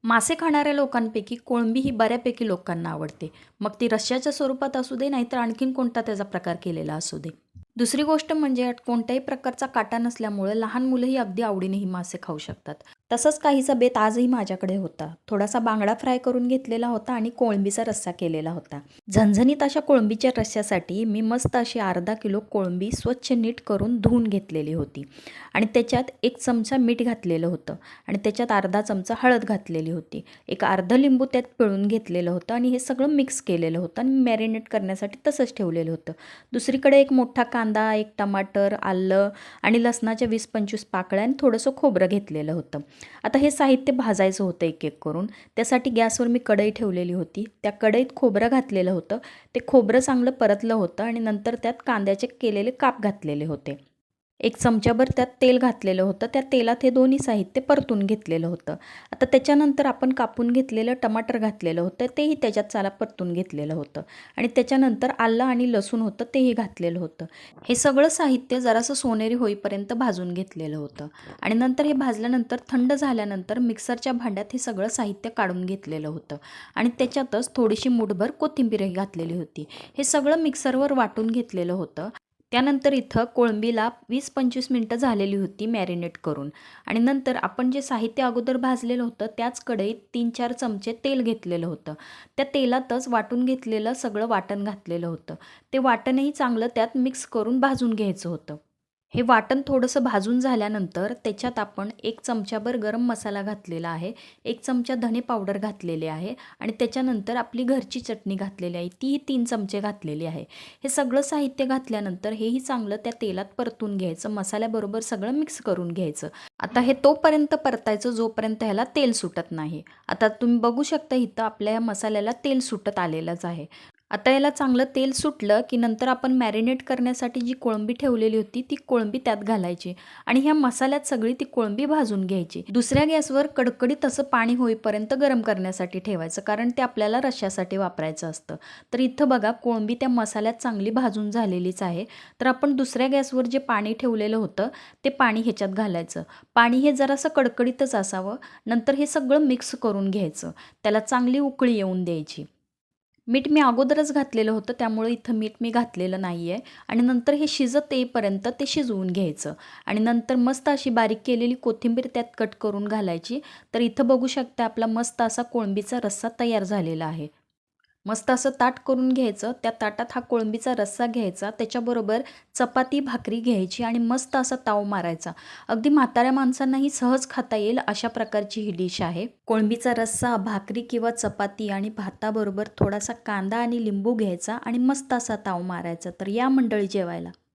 मासे खाणाऱ्या लोकांपैकी कोळंबी ही बऱ्यापैकी लोकांना आवडते. मग ती रश्श्याच्या स्वरूपात असू दे, नाहीतर आणखीन कोणता त्याचा प्रकार केलेला असू दे. दुसरी गोष्ट म्हणजे यात कोणत्याही प्रकारचा काटा नसल्यामुळे लहान मुलंही अगदी आवडीने ही मासे खाऊ शकतात. तसंच काहीसा बेत आजही माझ्याकडे होता. थोडासा बांगडा फ्राय करून घेतलेला होता आणि कोळंबीचा रस्सा केलेला होता. झणझणीत अशा कोळंबीच्या रश्श्यासाठी मी मस्त अशी अर्धा किलो कोळंबी स्वच्छ नीट करून धुवून घेतलेली होती आणि त्याच्यात 1 चमचा मीठ घातलेलं होतं आणि त्याच्यात अर्धा चमचा हळद घातलेली होती. एक अर्ध लिंबू त्यात पिळून घेतलेलं होतं आणि हे सगळं मिक्स केलेलं होतं आणि मॅरिनेट करण्यासाठी तसंच ठेवलेलं होतं. दुसरीकडे एक मोठा कांदा, 1 टमाटर, आलं आणि लसणाच्या 20-25 पाकळ्या आणि थोडंसं खोबरं घेतलेलं होतं. आता हे साहित्य भाजायचं होतं एक-एक करून. त्यासाठी गॅसवर मी कढई ठेवलेली होती. त्या कढईत खोबरं घातलेलं होतं. ते खोबरं चांगलं परतलं होतं आणि नंतर त्यात कांद्याचे केलेले काप घातलेले होते. 1 चमचाभर त्यात तेल घातलेलं होतं. त्या तेलात हे दोन्ही साहित्य परतून घेतलेलं होतं. आता त्याच्यानंतर आपण कापून घेतलेलं टमाटर घातलेलं होतं. तेही त्याच्यात चाला परतून घेतलेलं होतं आणि त्याच्यानंतर आलं आणि लसूण होतं तेही घातलेलं होतं. हे सगळं साहित्य जरासं सोनेरी होईपर्यंत भाजून घेतलेलं होतं आणि नंतर हे भाजल्यानंतर थंड झाल्यानंतर मिक्सरच्या भांड्यात हे सगळं साहित्य काढून घेतलेलं होतं आणि त्याच्यातच थोडीशी मूठभर कोथिंबीरही घातलेली होती. हे सगळं मिक्सरवर वाटून घेतलेलं होतं. त्यानंतर इथं कोळंबीला 20-25 मिनटं झालेली होती मॅरिनेट करून आणि नंतर आपण जे साहित्य अगोदर भाजलेलं होतं त्याच कढईत 3-4 चमचे तेल घेतलेलं होतं. त्या तेलातच वाटून घेतलेलं सगळं वाटण घातलेलं होतं. ते वाटणही चांगलं त्यात मिक्स करून भाजून घ्यायचं होतं. हे वाटण थोडंसं भाजून झाल्यानंतर त्याच्यात आपण 1 चमचाभर गरम मसाला घातलेला आहे, 1 चमचा धने पावडर घातलेले आहे आणि त्याच्यानंतर आपली घरची चटणी घातलेली आहे, तीही 3 चमचे घातलेली आहे. हे सगळं साहित्य घातल्यानंतर हेही चांगलं त्या तेलात परतून घ्यायचं, मसाल्याबरोबर सगळं मिक्स करून घ्यायचं. आता हे तोपर्यंत परतायचं जोपर्यंत ह्याला तेल सुटत नाही. आता तुम्ही बघू शकता इथं आपल्या या मसाल्याला तेल सुटत आलेलंच आहे. आता याला चांगलं तेल सुटलं की नंतर आपण मॅरिनेट करण्यासाठी जी कोळंबी ठेवलेली होती ती कोळंबी त्यात घालायची आणि ह्या मसाल्यात सगळी ती कोळंबी भाजून घ्यायची. दुसऱ्या गॅसवर कडकडीत असं पाणी होईपर्यंत गरम करण्यासाठी ठेवायचं, कारण ते आपल्याला रश्श्यासाठी वापरायचं असतं. तर इथं बघा कोळंबी त्या मसाल्यात चांगली भाजून झालेलीच आहे. तर आपण दुसऱ्या गॅसवर जे पाणी ठेवलेलं होतं ते पाणी ह्याच्यात घालायचं. पाणी हे जरासं कडकडीतच असावं. नंतर हे सगळं मिक्स करून घ्यायचं. त्याला चांगली उकळी येऊन द्यायची. मीठ मी अगोदरच घातलेलं होतं त्यामुळे इथं मीठ मी घातलेलं नाही आहे आणि नंतर हे शिजत येईपर्यंत ते शिजवून घ्यायचं आणि नंतर मस्त अशी बारीक केलेली कोथिंबीर त्यात कट करून घालायची. तर इथं बघू शकता आपला मस्त असा कोळंबीचा रस्सा तयार झालेला आहे. मस्त असं ताट करून घ्यायचं, त्या ताटात हा कोळंबीचा रस्सा घ्यायचा, त्याच्याबरोबर चपाती भाकरी घ्यायची आणि मस्त असा ताव मारायचा. अगदी म्हाताऱ्या माणसांनाही सहज खाता येईल अशा प्रकारची ही डिश आहे. कोळंबीचा रस्सा भाकरी किंवा चपाती आणि भाताबरोबर थोडासा कांदा आणि लिंबू घ्यायचा आणि मस्त असा ताव मारायचा. तर या मंडळी जेवायला.